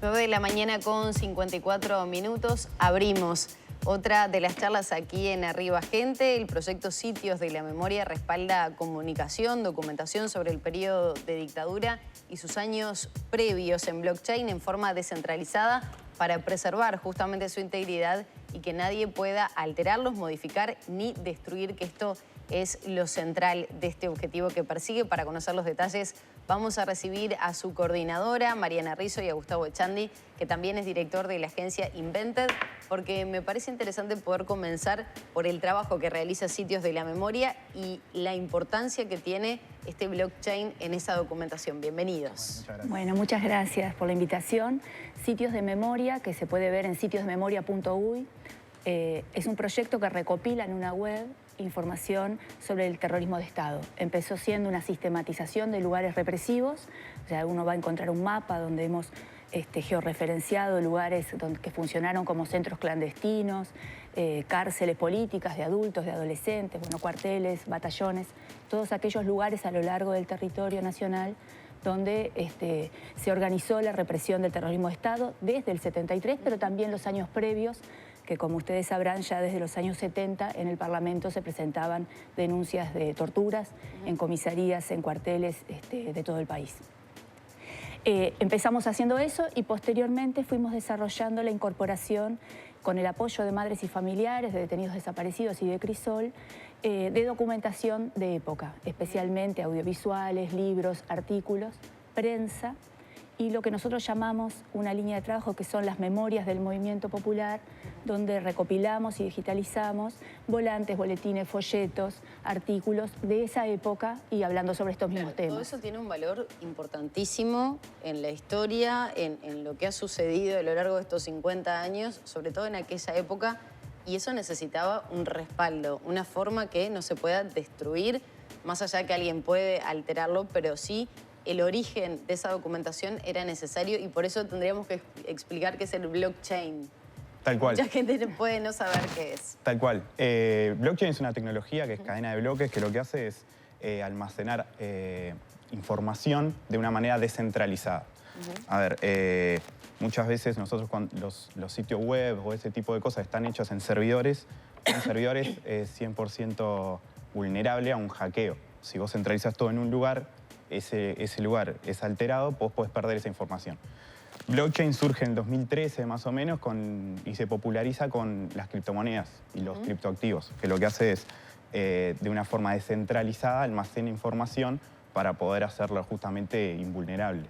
9 de la mañana con 54 minutos. Abrimos otra de las charlas aquí en Arriba Gente. El proyecto Sitios de la Memoria respalda comunicación, documentación sobre el periodo de dictadura y sus años previos en blockchain en forma descentralizada para preservar justamente su integridad y que nadie pueda alterarlos, modificar ni destruir, que esto es lo central de este objetivo que persigue. Para conocer los detalles vamos a recibir a su coordinadora, Mariana Rizzo, y a Gustavo Echandi, que también es director de la agencia Invented, porque me parece interesante poder comenzar por el trabajo que realiza Sitios de la Memoria y la importancia que tiene este blockchain en esa documentación. Bienvenidos. Bueno, muchas gracias por la invitación. Sitios de Memoria, que se puede ver en sitiosdememoria.uy, es un proyecto que recopila en una web información sobre el terrorismo de Estado. Empezó siendo una sistematización de lugares represivos, o sea, uno va a encontrar un mapa donde hemos georreferenciado lugares que funcionaron como centros clandestinos, cárceles políticas de adultos, de adolescentes, bueno, cuarteles, batallones, todos aquellos lugares a lo largo del territorio nacional donde se organizó la represión del terrorismo de Estado desde el 73, pero también los años previos, que como ustedes sabrán, ya desde los años 70 en el Parlamento se presentaban denuncias de torturas en comisarías, en cuarteles de todo el país. Empezamos haciendo eso y posteriormente fuimos desarrollando la incorporación con el apoyo de madres y familiares, de detenidos desaparecidos y de Crisol, de documentación de época, especialmente audiovisuales, libros, artículos, prensa y lo que nosotros llamamos una línea de trabajo que son las memorias del movimiento popular, donde recopilamos y digitalizamos volantes, boletines, folletos, artículos de esa época y hablando sobre estos mismos temas. Todo eso tiene un valor importantísimo en la historia, en lo que ha sucedido a lo largo de estos 50 años, sobre todo en aquella época, y eso necesitaba un respaldo, una forma que no se pueda destruir, más allá que alguien puede alterarlo, pero sí el origen de esa documentación era necesario y por eso tendríamos que explicar qué es el blockchain. Tal cual. Mucha gente puede no saber qué es. Tal cual. Blockchain es una tecnología que es cadena de bloques, que lo que hace es almacenar información de una manera descentralizada. A ver, muchas veces nosotros cuando los sitios web o ese tipo de cosas están hechos en servidores, son servidores 100% vulnerable a un hackeo. Si vos centralizas todo en un lugar, ese lugar es alterado, vos podés perder esa información. Blockchain surge en el 2013 más o menos y se populariza con las criptomonedas y los criptoactivos, que lo que hace es, de una forma descentralizada, almacena información para poder hacerlo justamente invulnerable.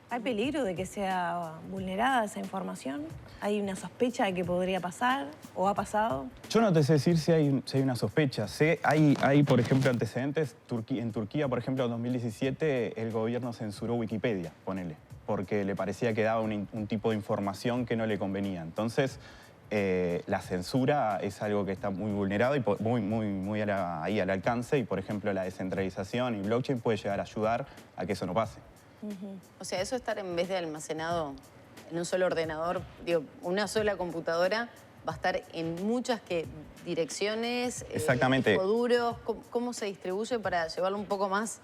¿Hay peligro de que sea vulnerada esa información? ¿Hay una sospecha de que podría pasar o ha pasado? Yo no te sé decir si hay una sospecha. Hay, por ejemplo, antecedentes. En Turquía, por ejemplo, en 2017, el gobierno censuró Wikipedia, ponele, porque le parecía que daba un tipo de información que no le convenía. Entonces, la censura es algo que está muy vulnerado y muy ahí al alcance. Y, por ejemplo, la descentralización y blockchain puede llegar a ayudar a que eso no pase. O sea, eso estar en vez de almacenado en un solo ordenador, digo, una sola computadora, va a estar en muchas direcciones, Exactamente. Disco duros. ¿Cómo se distribuye para llevarlo un poco más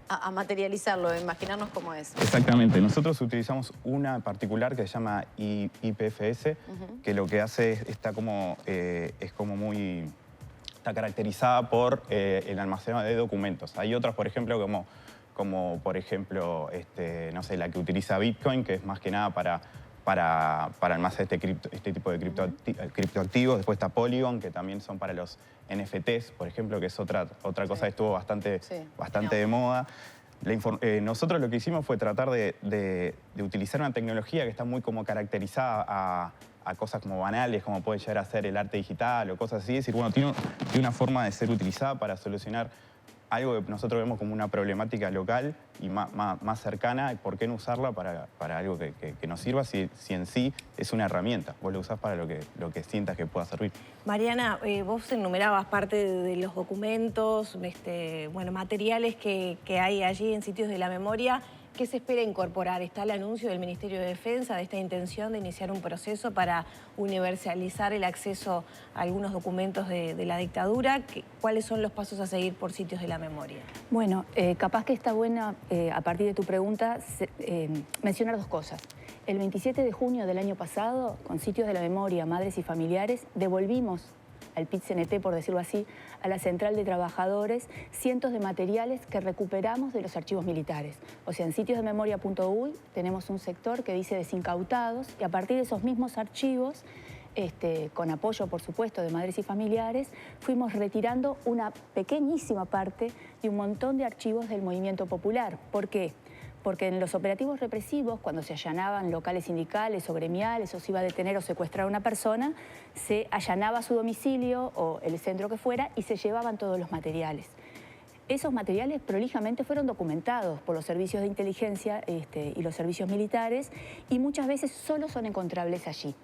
a materializarlo, imaginarnos cómo es? Exactamente. Nosotros utilizamos una en particular que se llama IPFS, que lo que hace está caracterizada por el almacenado de documentos. Hay otras, por ejemplo, como por ejemplo, no sé, la que utiliza Bitcoin, que es más que nada para almacenar este tipo de criptoactivos. Después está Polygon, que también son para los NFTs, por ejemplo, que es otra cosa que estuvo bastante de moda. Nosotros lo que hicimos fue tratar de utilizar una tecnología que está muy como caracterizada a cosas como banales, como puede llegar a ser el arte digital o cosas así. Es decir, bueno, tiene una forma de ser utilizada para solucionar algo que nosotros vemos como una problemática local y más cercana. ¿Por qué no usarla para algo que nos sirva si en sí es una herramienta? Vos lo usás para lo que sientas que pueda servir. Mariana, vos enumerabas parte de los documentos, materiales que hay allí en Sitios de la Memoria. ¿Qué se espera incorporar? Está el anuncio del Ministerio de Defensa de esta intención de iniciar un proceso para universalizar el acceso a algunos documentos de la dictadura. ¿Cuáles son los pasos a seguir por Sitios de la Memoria? Bueno, capaz que está buena a partir de tu pregunta, mencionar dos cosas. El 27 de junio del año pasado, con Sitios de la Memoria, Madres y Familiares, devolvimos al PIT-CNT, por decirlo así, a la Central de Trabajadores, cientos de materiales que recuperamos de los archivos militares. O sea, en sitiosdememoria.uy tenemos un sector que dice desincautados, y a partir de esos mismos archivos, con apoyo, por supuesto, de Madres y Familiares, fuimos retirando una pequeñísima parte de un montón de archivos del movimiento popular. ¿Por qué? Porque en los operativos represivos, cuando se allanaban locales sindicales o gremiales, o se iba a detener o secuestrar a una persona, se allanaba su domicilio o el centro que fuera y se llevaban todos los materiales. Esos materiales prolijamente fueron documentados por los servicios de inteligencia y los servicios militares, y muchas veces solo son encontrables allí.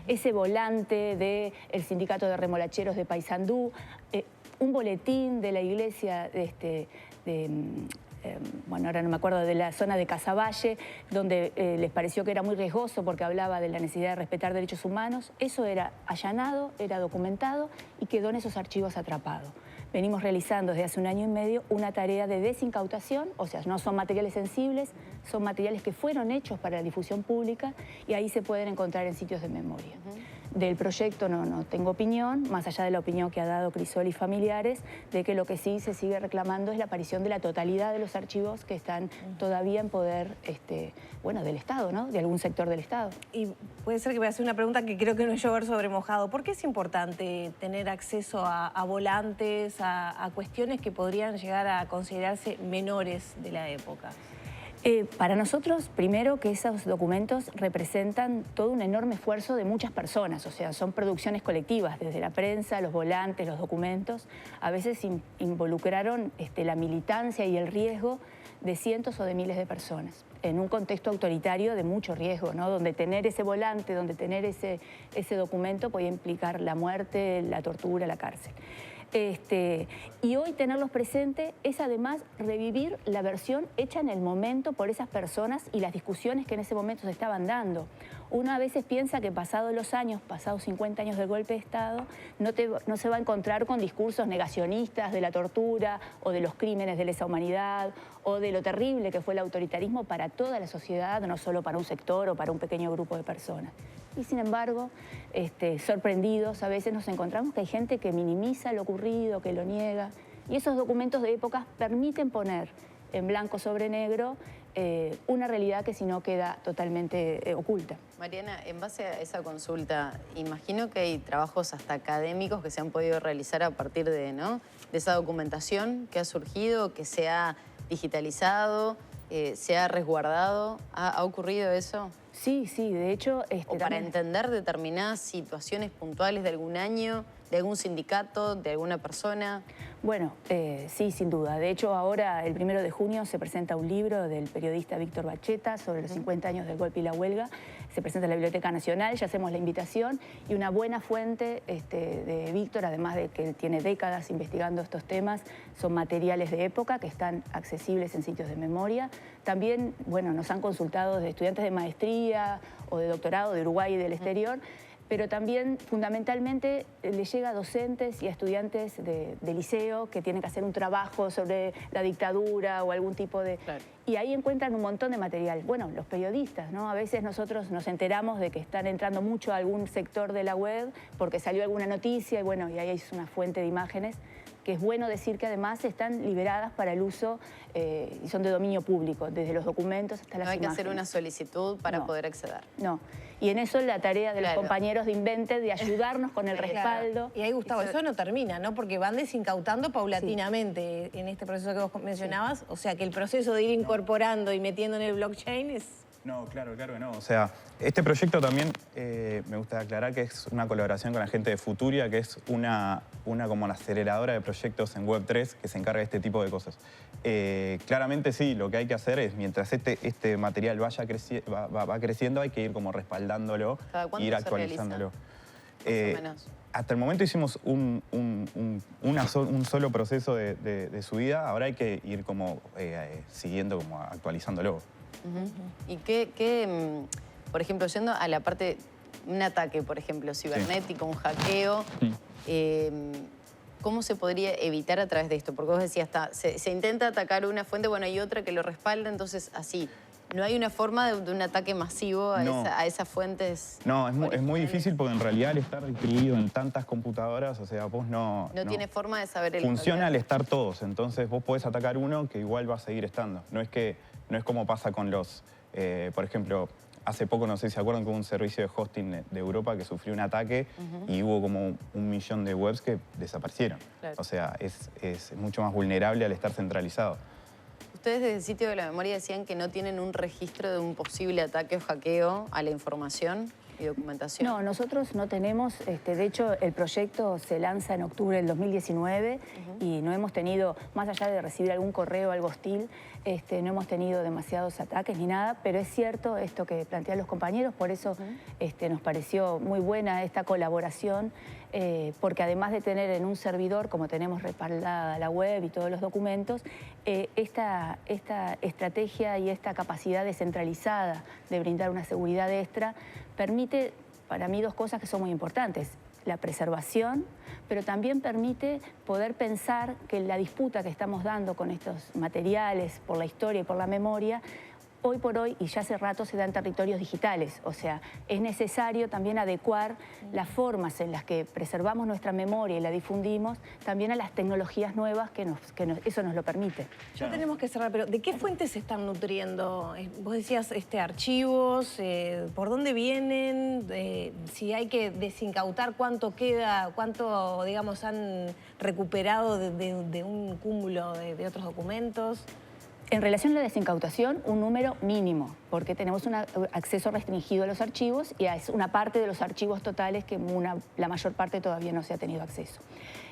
Ese volante del Sindicato de Remolacheros de Paysandú, un boletín de la iglesia bueno, ahora no me acuerdo, de la zona de Casaballe, donde les pareció que era muy riesgoso porque hablaba de la necesidad de respetar derechos humanos. Eso era allanado, era documentado y quedó en esos archivos atrapado. Venimos realizando desde hace 1 año y medio una tarea de desincautación, o sea, no son materiales sensibles, son materiales que fueron hechos para la difusión pública, y ahí se pueden encontrar en Sitios de Memoria. Del proyecto no tengo opinión, más allá de la opinión que ha dado Crisol y Familiares, de que lo que sí se sigue reclamando es la aparición de la totalidad de los archivos que están todavía en poder bueno, del Estado, ¿no? De algún sector del Estado. Y puede ser que me haga una pregunta que creo que no es llover sobre mojado. ¿Por qué es importante tener acceso a volantes, a cuestiones que podrían llegar a considerarse menores de la época? Para nosotros, primero, que esos documentos representan todo un enorme esfuerzo de muchas personas, o sea, son producciones colectivas, desde la prensa, los volantes, los documentos. A veces involucraron la militancia y el riesgo de cientos o de miles de personas, en un contexto autoritario de mucho riesgo, ¿no? Donde tener ese volante, donde tener ese documento podía implicar la muerte, la tortura, la cárcel. Y hoy tenerlos presentes es además revivir la versión hecha en el momento por esas personas y las discusiones que en ese momento se estaban dando. Uno a veces piensa que pasados los años, pasados 50 años del golpe de Estado, no se va a encontrar con discursos negacionistas de la tortura o de los crímenes de lesa humanidad o de lo terrible que fue el autoritarismo para toda la sociedad, no solo para un sector o para un pequeño grupo de personas. Y sin embargo, sorprendidos, a veces nos encontramos que hay gente que minimiza lo ocurrido, que lo niega. Y esos documentos de épocas permiten poner en blanco sobre negro una realidad que si no queda totalmente oculta. Mariana, en base a esa consulta, imagino que hay trabajos hasta académicos que se han podido realizar a partir de esa documentación que ha surgido, que se ha digitalizado, se ha resguardado. ¿Ha ocurrido eso? Sí, de hecho... o para entender determinadas situaciones puntuales de algún año, de algún sindicato, de alguna persona. Bueno, sí, sin duda. De hecho, ahora, el 1 de junio, se presenta un libro del periodista Víctor Bacheta sobre los 50 años del golpe y la huelga. Se presenta en la Biblioteca Nacional, ya hacemos la invitación, y una buena fuente de Víctor, además de que tiene décadas investigando estos temas, son materiales de época que están accesibles en Sitios de Memoria. También, bueno, nos han consultado de estudiantes de maestría o de doctorado de Uruguay y del exterior, pero también fundamentalmente le llega a docentes y a estudiantes de liceo que tienen que hacer un trabajo sobre la dictadura o algún tipo de... Claro. Y ahí encuentran un montón de material. Bueno, los periodistas, ¿no? A veces nosotros nos enteramos de que están entrando mucho a algún sector de la web porque salió alguna noticia y bueno, y ahí es una fuente de imágenes que es bueno decir que además están liberadas para el uso y son de dominio público, desde los documentos hasta las imágenes. No hay que hacer una solicitud para poder acceder. No. Y en eso la tarea de los compañeros de Invente de ayudarnos con el respaldo. Y ahí, Gustavo, eso no termina, ¿no? Porque van desincautando paulatinamente en este proceso que vos mencionabas. O sea, que el proceso de ir incorporando y metiendo en el blockchain es... No, claro que no. O sea, este proyecto también me gusta aclarar que es una colaboración con la gente de Futuria, que es una como la aceleradora de proyectos en Web3 que se encarga de este tipo de cosas. Claramente sí, lo que hay que hacer es, mientras este material va creciendo, hay que ir como respaldándolo, ir actualizándolo. Más o menos. Hasta el momento hicimos un solo proceso de subida, ahora hay que ir como siguiendo, como actualizándolo. ¿Y por ejemplo, yendo a la parte, un ataque, por ejemplo, cibernético, un hackeo, ¿cómo se podría evitar a través de esto? Porque vos decías, se intenta atacar una fuente, bueno, hay otra que lo respalda, entonces así. ¿No hay una forma de un ataque masivo a esas fuentes? No, es muy difícil porque en realidad al estar distribuido en tantas computadoras, o sea, vos no tiene forma de saber el... Funciona al estar todos, entonces vos podés atacar uno que igual va a seguir estando. No es como pasa con los, por ejemplo, hace poco, no sé si se acuerdan, que hubo un servicio de hosting de Europa que sufrió un ataque y hubo como 1 millón de webs que desaparecieron. Claro. O sea, es mucho más vulnerable al estar centralizado. Ustedes desde el sitio de la memoria decían que no tienen un registro de un posible ataque o hackeo a la información y documentación. No, nosotros no tenemos, de hecho el proyecto se lanza en octubre del 2019 y no hemos tenido, más allá de recibir algún correo, algo hostil, no hemos tenido demasiados ataques ni nada, pero es cierto esto que plantean los compañeros, por eso nos pareció muy buena esta colaboración, porque además de tener en un servidor, como tenemos respaldada la web y todos los documentos, esta estrategia y esta capacidad descentralizada de brindar una seguridad extra permite para mí 2 cosas que son muy importantes. La preservación, pero también permite poder pensar que la disputa que estamos dando con estos materiales por la historia y por la memoria, hoy por hoy y ya hace rato se da en territorios digitales. O sea, es necesario también adecuar las formas en las que preservamos nuestra memoria y la difundimos también a las tecnologías nuevas que eso nos lo permite. Ya tenemos que cerrar, pero ¿de qué fuentes se están nutriendo? Vos decías archivos, ¿por dónde vienen? Si hay que desincautar, ¿cuánto queda? ¿Cuánto, digamos, han recuperado de un cúmulo de otros documentos? En relación a la desincautación, un número mínimo, porque tenemos un acceso restringido a los archivos y es una parte de los archivos totales que la mayor parte todavía no se ha tenido acceso.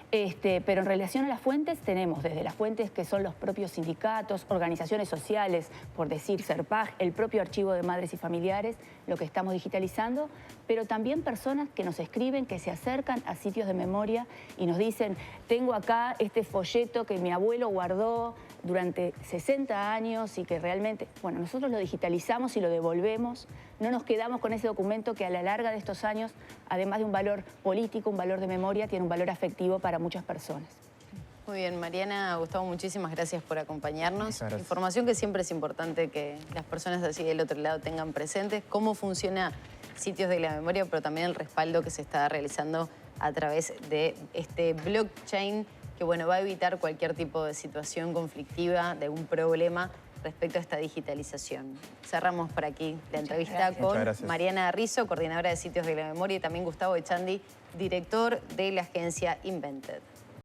Pero en relación a las fuentes, tenemos desde las fuentes que son los propios sindicatos, organizaciones sociales, por decir CERPAG, el propio archivo de madres y familiares, lo que estamos digitalizando, pero también personas que nos escriben, que se acercan a sitios de memoria y nos dicen, tengo acá este folleto que mi abuelo guardó durante 60 años y que realmente, bueno, nosotros lo digitalizamos y lo devolvemos, no nos quedamos con ese documento que a la larga de estos años, además de un valor político, un valor de memoria, tiene un valor afectivo para muchas personas. Muy bien, Mariana, Gustavo, muchísimas gracias por acompañarnos. Información que siempre es importante que las personas así del otro lado tengan presentes, cómo funciona Sitios de la Memoria, pero también el respaldo que se está realizando a través de este blockchain que bueno, va a evitar cualquier tipo de situación conflictiva, de un problema respecto a esta digitalización. Cerramos por aquí la entrevista con Mariana Rizzo, coordinadora de Sitios de la Memoria, y también Gustavo Echandi, director de la agencia Invented.